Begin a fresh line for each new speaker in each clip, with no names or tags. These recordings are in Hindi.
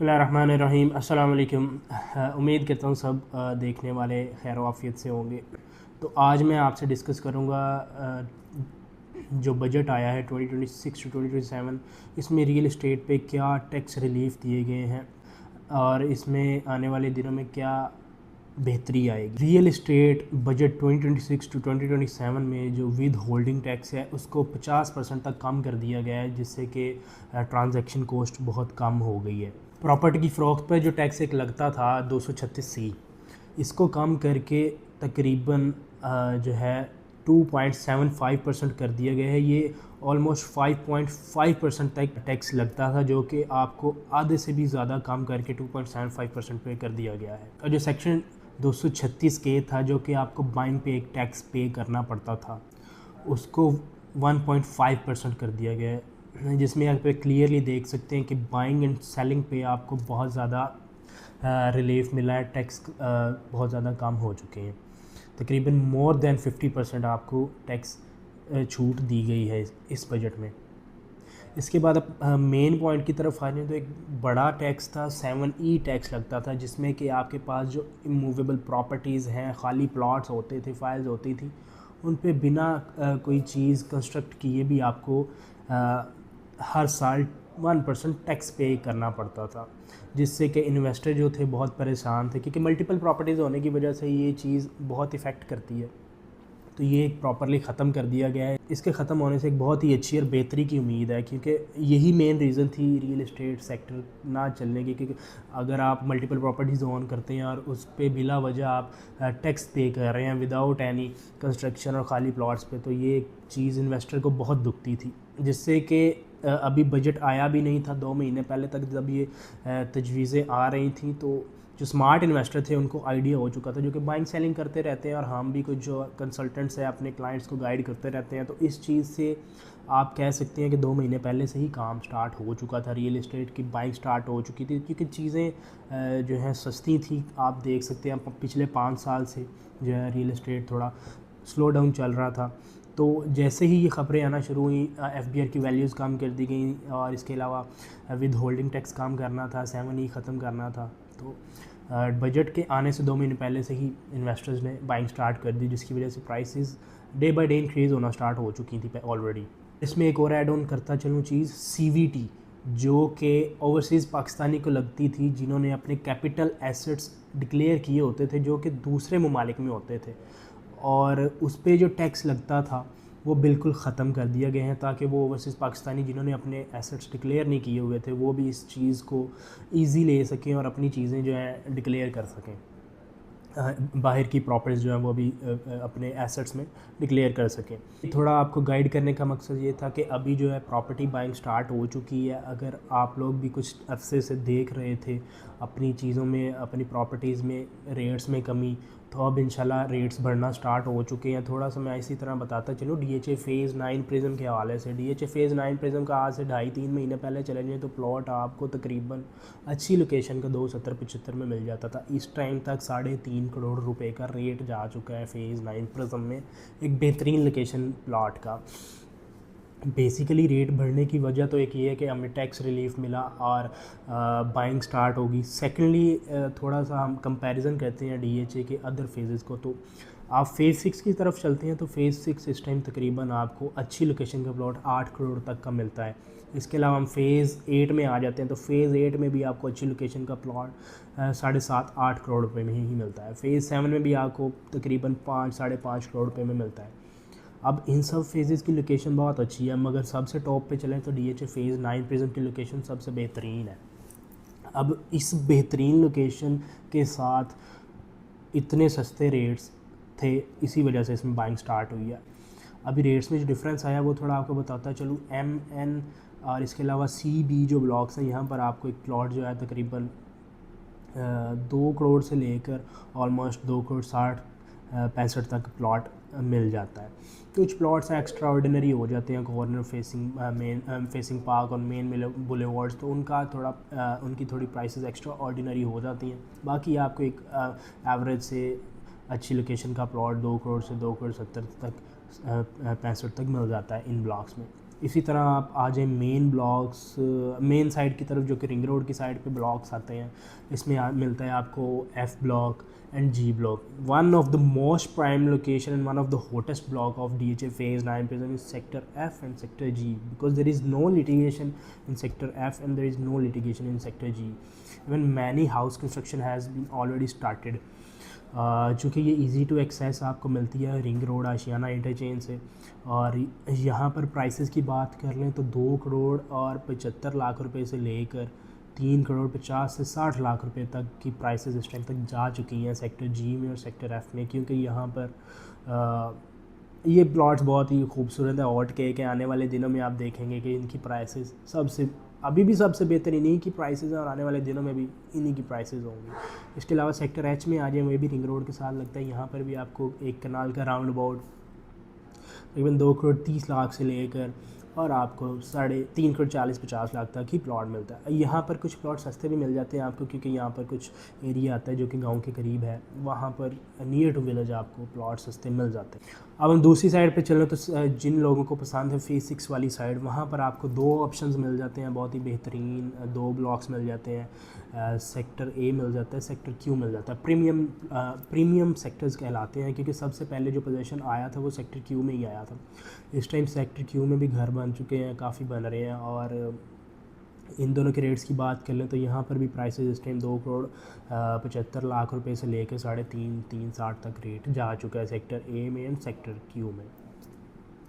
बिस्मिल्लाहिर्रहमानिर्रहीम। अस्सलाम वालेकुम। उम्मीद करता हूँ सब देखने वाले खैर आफियत से होंगे। तो आज मैं आपसे डिस्कस करूँगा जो बजट आया है 2026 टू 2027, इसमें रियल इस्टेट पे क्या टैक्स रिलीफ दिए गए हैं और इसमें आने वाले दिनों में क्या बेहतरी आएगी। रियल इस्टेट बजट 2026 टू 2027 में जो विद होल्डिंग टैक्स है उसको 50% तक कम कर दिया गया है, जिससे कि ट्रांजैक्शन कॉस्ट बहुत कम हो गई है। प्रॉपर्टी की फ़रोख्त पर जो टैक्स एक लगता था 236C, इसको कम करके तकरीबन जो है 2.75% कर दिया गया है। ये ऑलमोस्ट 5.5% तक टैक्स लगता था, जो कि आपको आधे से भी ज़्यादा कम करके 2.75% पे कर दिया गया है। और जो सेक्शन 236 था, जो कि आपको बाइंग पे एक टैक्स पे करना पड़ता था, उसको 1.5% कर दिया गया है, जिसमें आप क्लियरली देख सकते हैं कि बाइंग एंड सेलिंग पे आपको बहुत ज़्यादा रिलीफ मिला है। टैक्स बहुत ज़्यादा कम हो चुके हैं, तकरीबन मोर देन 50% आपको टैक्स छूट दी गई है इस बजट में। इसके बाद अब मेन पॉइंट की तरफ आ जाए तो एक बड़ा टैक्स था 7E टैक्स लगता था, जिसमें कि आपके पास जो इमूवेबल प्रॉपर्टीज़ हैं, खाली प्लॉट्स होते थे, फाइल्स होती थी, उन पे बिना कोई चीज़ कंस्ट्रक्ट किए भी आपको हर साल 1% टैक्स पे करना पड़ता था, जिससे कि इन्वेस्टर जो थे बहुत परेशान थे, क्योंकि मल्टीपल प्रॉपर्टीज़ होने की वजह से ये चीज़ बहुत इफ़ेक्ट करती है। तो ये प्रॉपरली ख़त्म कर दिया गया है। इसके ख़त्म होने से एक बहुत ही अच्छी और बेहतरी की उम्मीद है, क्योंकि यही मेन रीज़न थी रियल इस्टेट सेक्टर ना चलने की। क्योंकि अगर आप मल्टीपल प्रॉपर्टीज़ ओन करते हैं और उस पर बिला वजह आप टैक्स पे कर रहे हैं विदाउट एनी कंस्ट्रक्शन और ख़ाली प्लॉट्स पे, तो ये चीज़ इन्वेस्टर को बहुत दुखती थी। जिससे कि अभी बजट आया भी नहीं था 2 महीने पहले तक, जब ये तजवीज़ें आ रही थी, तो जो स्मार्ट इन्वेस्टर थे उनको आइडिया हो चुका था, जो कि बाइंग सेलिंग करते रहते हैं, और हम भी कुछ जो कंसल्टेंट्स हैं अपने क्लाइंट्स को गाइड करते रहते हैं। तो इस चीज़ से आप कह सकते हैं कि 2 महीने पहले से ही काम स्टार्ट हो चुका था, रियल इस्टेट की बाइंग स्टार्ट हो चुकी थी, क्योंकि चीज़ें जो हैं सस्ती थी। आप देख सकते हैं पिछले 5 साल से जो है रियल इस्टेट थोड़ा स्लो डाउन चल रहा था। तो जैसे ही ये ख़बरें आना शुरू हुई, FBR की वैल्यूज़ कम कर दी गई, और इसके अलावा विद होल्डिंग टैक्स कम करना था, 7E ख़त्म करना था, तो बजट के आने से 2 महीने पहले से ही इन्वेस्टर्स ने बाइंग स्टार्ट कर दी, जिसकी वजह से prices day by day increase होना स्टार्ट हो चुकी थी ऑलरेडी। इसमें एक और ऐड ऑन करता चलूँ चीज़, CVT, जो कि ओवरसीज़ पाकिस्तानी को लगती थी, जिन्होंने अपने कैपिटल एसेट्स डिक्लेयर किए होते थे जो कि दूसरे ममालिक में होते थे, और उस पर जो टैक्स लगता था वो बिल्कुल ख़त्म कर दिया गया है, ताकि वो ओवरसीज़ पाकिस्तानी जिन्होंने अपने एसेट्स डिक्लेयर नहीं किए हुए थे वो भी इस चीज़ को ईज़ी ले सकें और अपनी चीज़ें जो है डिक्लेयर कर सकें। बाहर की प्रॉपर्टीज़ जो हैं वो भी अपने एसेट्स में डिक्लेयर कर सकें। थोड़ा आपको गाइड करने का मकसद ये था कि अभी जो है प्रॉपर्टी बाइंग स्टार्ट हो चुकी है। अगर आप लोग भी कुछ अरसे से देख रहे थे अपनी चीज़ों में, अपनी प्रॉपर्टीज़ में रेट्स में कमी, तो अब इंशाल्लाह रेट्स बढ़ना स्टार्ट हो चुके हैं। थोड़ा सा मैं इसी तरह बताता चलूँ DHA फ़ेज़ 9 प्रिज्म के हवाले से। DHA फ़ेज़ 9 प्रिज्म का आज से 2.5-3 महीने पहले चले जाए तो प्लॉट आपको तकरीबन अच्छी लोकेशन का 270-75 में मिल जाता था। इस टाइम तक 3.5 करोड़ रुपए का रेट जा चुका है फ़ेज़ 9 प्रिज्म में, एक बेहतरीन लोकेशन प्लॉट का। बेसिकली रेट बढ़ने की वजह तो एक ये है कि हमें टैक्स रिलीफ मिला और बाइंग स्टार्ट होगी। सेकेंडली थोड़ा सा हम कंपैरिजन करते हैं DHA के अदर फेजेस को, तो आप फ़ेज़ 6 की तरफ चलते हैं तो फ़ेज़ 6 इस टाइम तकरीबन आपको अच्छी लोकेशन का प्लॉट 8 करोड़ तक का मिलता है। इसके अलावा हम फ़ेज़ 8 में आ जाते हैं तो फ़ेज़ 8 में भी आपको अच्छी लोकेशन का प्लॉट 7.5-8 करोड़ रुपये में ही मिलता है। फ़ेज़ 7 में भी आपको तकरीबन 5-5.5 करोड़ रुपये में मिलता है। अब इन सब फेजेस की लोकेशन बहुत अच्छी है, मगर सबसे टॉप पे चलें तो DHA फ़ेज़ 9 प्रिज्म की लोकेशन सबसे बेहतरीन है। अब इस बेहतरीन लोकेशन के साथ इतने सस्ते रेट्स थे, इसी वजह से इसमें बाइंग स्टार्ट हुई है। अभी रेट्स में जो डिफरेंस आया वो थोड़ा आपको बताता चलूँ। MN और इसके अलावा CB जो ब्लॉक्स हैं, यहाँ पर आपको एक प्लॉट जो है तकरीबन 2 करोड़ से लेकर ऑलमोस्ट 2 करोड़ 60-65 तक प्लॉट मिल जाता है। कुछ प्लॉट्स एक्स्ट्रा ऑर्डिनरी हो जाते हैं, कॉर्नर फेसिंग पार्क और मेन बुलेवार्ड्स, तो उनका थोड़ा उनकी थोड़ी प्राइसेस एक्स्ट्रा ऑर्डिनरी हो जाती हैं। बाकी आपको एक एवरेज से अच्छी लोकेशन का प्लॉट 2 करोड़ से 2 करोड़ 70 तक 65 तक मिल जाता है इन ब्लॉक्स में। इसी तरह आप आ जाएँ मेन ब्लॉक्स, मेन साइड की तरफ जो कि रिंग रोड की साइड पे ब्लॉक्स आते हैं, इसमें मिलता है आपको F block and G block. One of the most prime location and one of the hottest block of DHA phase 9 prison is sector F and sector G, because there is no litigation in sector F and there is no litigation in sector G. Even many house construction has been already started. चूँकि ये इजी टू एक्सेस आपको मिलती है रिंग रोड आशियाना इंटरचेंज से, और यहाँ पर प्राइसेस की बात कर लें तो 2 करोड़ और 75 लाख रुपए से लेकर 3 करोड़ 50 से 60 लाख रुपए तक की प्राइसेस इस टाइम तक जा चुकी हैं सेक्टर जी में और सेक्टर एफ़ में, क्योंकि यहाँ पर ये प्लॉट्स बहुत ही खूबसूरत है. और के आने वाले दिनों में आप देखेंगे कि इनकी प्राइसेस सबसे अभी भी सबसे बेहतर इन्हीं की प्राइसेस हैं और आने वाले दिनों में भी इन्हीं की प्राइसेस होंगी. इसके अलावा सेक्टर एच में आ जाए, वह भी रिंग रोड के साथ लगता है. यहाँ पर भी आपको एक कनाल का राउंड अबाउट तकरीबन 2 करोड़ 30 लाख से लेकर और आपको 3.5 करोड़ 40-50 लाख तक ही प्लॉट मिलता है. यहाँ पर कुछ प्लॉट सस्ते भी मिल जाते हैं आपको, क्योंकि यहाँ पर कुछ एरिया आता है जो कि गांव के करीब है, वहाँ पर नियर टू विलेज आपको प्लॉट सस्ते मिल जाते हैं. अब हम दूसरी साइड पे चलें तो जिन लोगों को पसंद है फेज़ 6 वाली साइड, वहाँ पर आपको 2 ऑप्शंस मिल जाते हैं, बहुत ही बेहतरीन 2 ब्लॉक्स मिल जाते हैं. सेक्टर ए मिल जाता है, सेक्टर क्यू मिल जाता है. प्रीमियम सेक्टर्स कहलाते हैं, क्योंकि सबसे पहले जो पोजीशन आया था वो सेक्टर क्यू में ही आया था. इस टाइम सेक्टर क्यू में भी घर बन चुके हैं, काफ़ी बन रहे हैं. और इन दोनों के रेट्स की बात कर लें तो यहाँ पर भी प्राइसेस इस टाइम 2 करोड़ 75 लाख रुपए से लेकर 3.5-3.60 तक रेट जा चुका है सेक्टर ए में एंड सेक्टर क्यू में.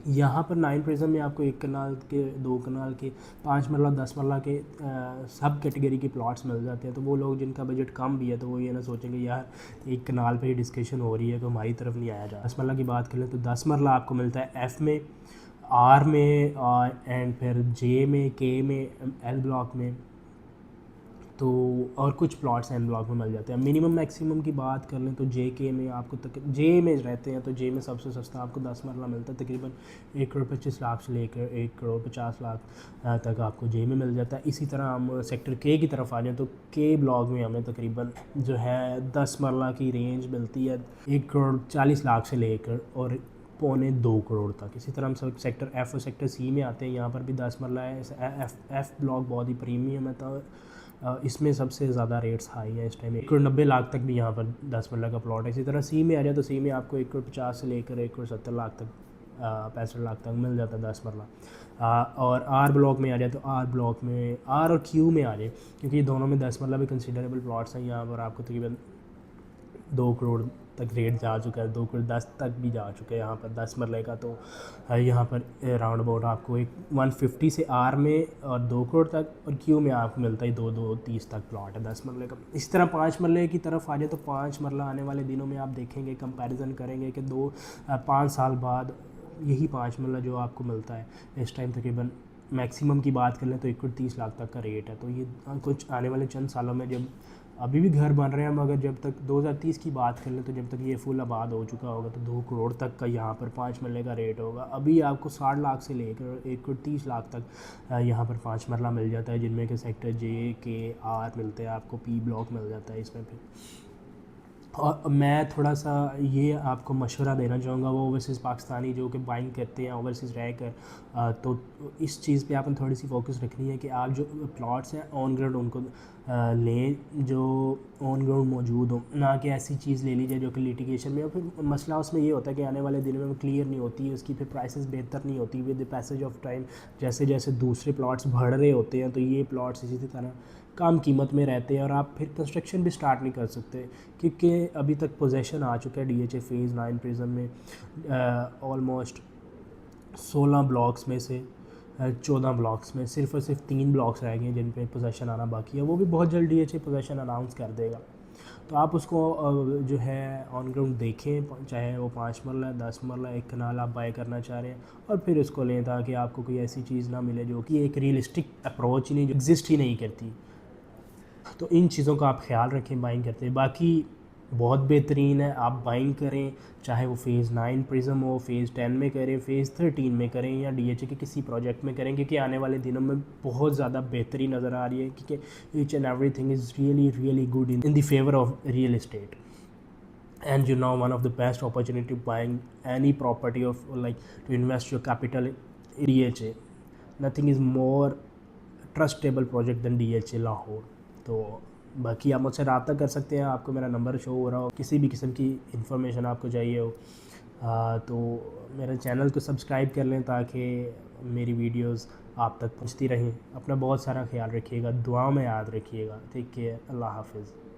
यहाँ पर 9 प्रिज्म में आपको 1 कनाल के 2 कनाल के 5 मरला 10 मरला के सब कैटेगरी के प्लॉट्स मिल जाते हैं. तो वो लोग जिनका बजट कम भी है तो वो ये ना सोचेंगे यार 1 कनाल पे ही डिस्कशन हो रही है तो हमारी तरफ नहीं आया जा. 10 मरला की बात करें तो 10 मरला आपको मिलता है एफ़ में, आर में एंड फिर जे में, के में, एल ब्लॉक में. तो और कुछ प्लॉट्स एन ब्लॉक में मिल जाते हैं. मिनिमम मैक्सिमम की बात कर लें तो जे के में आपको जे में रहते हैं तो जे में सबसे सस्ता आपको 10 मरला मिलता है, तकरीबन 1 करोड़ 25 लाख से लेकर 1 करोड़ 50 लाख तक आपको जे में मिल जाता है. इसी तरह हम सेक्टर के की तरफ आ जाएँ तो के ब्लॉक में हमें तकरीबन जो है 10 मरला की रेंज मिलती है 1 करोड़ 40 लाख से लेकर और 1.25 करोड़ तक. इसी तरह हम सेक्टर एफ़ और सेक्टर सी में आते हैं. यहाँ पर भी 10 मरला है. एफ़ ब्लॉक बहुत ही प्रीमियम है, तो इसमें सबसे ज़्यादा रेट्स हाई है इस टाइम. 1 करोड़ 90 लाख तक भी यहाँ पर 10 मरला का प्लॉट है. इसी तरह सी में आ जाए तो सी में आपको 1 करोड़ 50 से लेकर 1 करोड़ 70 लाख तक 65 लाख तक मिल जाता है 10 मरला. और आर ब्लॉक में आ जाए तो आर ब्लॉक में आर और क्यू में आ जाए, क्योंकि दोनों में 10 मरला भी कंसिडरेबल प्लॉट्स हैं. यहाँ पर आपको तकरीबन 2 करोड़ तक रेट जा चुका है, 2 करोड़ 10 तक भी जा चुका है यहाँ पर 10 मरले का. तो यहाँ पर राउंड अबाउट आपको एक 150 से आर में और 2 करोड़ तक, और क्यू में आपको मिलता है 2-2-30 तक प्लॉट है 10 मरले का. इसी तरह 5 मरले की तरफ आ जाए तो 5 मरला आने वाले दिनों में आप देखेंगे, कंपैरिजन करेंगे कि 5 साल बाद यही 5 मरला जो आपको मिलता है इस टाइम तकरीबन मैक्सिमम की बात कर लें तो 1 करोड़ 30 लाख तक का रेट है. तो ये कुछ आने वाले चंद सालों में, जब अभी भी घर बन रहे हैं मगर जब तक 2030 की बात कर लें तो जब तक ये फुल आबाद हो चुका होगा तो 2 करोड़ तक का यहाँ पर 5 मरले का रेट होगा. अभी आपको 60 लाख से लेकर 1 करोड़ 30 लाख तक यहाँ पर 5 मरला मिल जाता है, जिनमें के सेक्टर जे के आर मिलते हैं आपको, पी ब्लॉक मिल जाता है इसमें भी. और मैं थोड़ा सा ये आपको मशवरा देना चाहूँगा वो ओवरसीज़ पाकिस्तानी जो कि बाइंग करते हैं ओवरसीज़ रह कर, तो इस चीज़ पे आपने थोड़ी सी फोकस रखनी है कि आप जो प्लॉट्स हैं ऑन ग्राउंड उनको लें जो ऑन ग्राउंड मौजूद हो, ना कि ऐसी चीज़ ले लीजिए जो कि लिटिगेशन में. और फिर मसला उसमें ये होता है कि आने वाले दिनों में वो क्लियर नहीं होती, उसकी फिर प्राइसेस बेहतर नहीं होती. With the passage of time जैसे जैसे दूसरे प्लॉट्स बढ़ रहे होते हैं तो ये प्लॉट्स इसी तरह कम कीमत में रहते हैं और आप फिर कंस्ट्रक्शन भी स्टार्ट नहीं कर सकते, क्योंकि अभी तक पोजेसन आ चुका है DHA फेज़ 9 प्रिज्म में ऑलमोस्ट 16 ब्लॉक्स में से 14 ब्लॉक्स में सिर्फ और सिर्फ 3 ब्लॉक्स रह गए हैं जिन पे पोजेसन आना बाकी है. वो भी बहुत जल्द DHA पोजेसन अनाउंस कर देगा. तो आप उसको जो है ऑन ग्राउंड देखें, चाहे वो 5 मरला 10 मरला 1 कनाल आप बाय करना चाह रहे हैं, और फिर उसको लें ताकि आपको कोई ऐसी चीज़ ना मिले जो कि एक रियलिस्टिक अप्रोच ही नहीं, जो एग्जिस्ट ही नहीं करती. तो इन चीज़ों का आप ख्याल रखें बाइंग करते हैं. बाकी बहुत बेहतरीन है, आप बाइंग करें, चाहे वो फेज़ 9 प्रिज्म हो, फेज़ 10 में करें, फेज़ 13 में करें या DHA के किसी प्रोजेक्ट में करें, क्योंकि आने वाले दिनों में बहुत ज़्यादा बेहतरी नज़र आ रही है, क्योंकि each and every thing is really good in the favour of real estate. And you know, one of the best opportunity buying any property of like to invest your capital in DHA nothing is more trustable project than DHA Lahore. तो बाकी आप मुझसे रब्ता कर सकते हैं, आपको मेरा नंबर शो हो रहा हो, किसी भी किस्म की इंफॉर्मेशन आपको चाहिए हो तो मेरे चैनल को सब्सक्राइब कर लें ताकि मेरी वीडियोस आप तक पहुंचती रहें। अपना बहुत सारा ख्याल रखिएगा, दुआ में याद रखिएगा। टेक केयर, अल्लाह हाफिज़।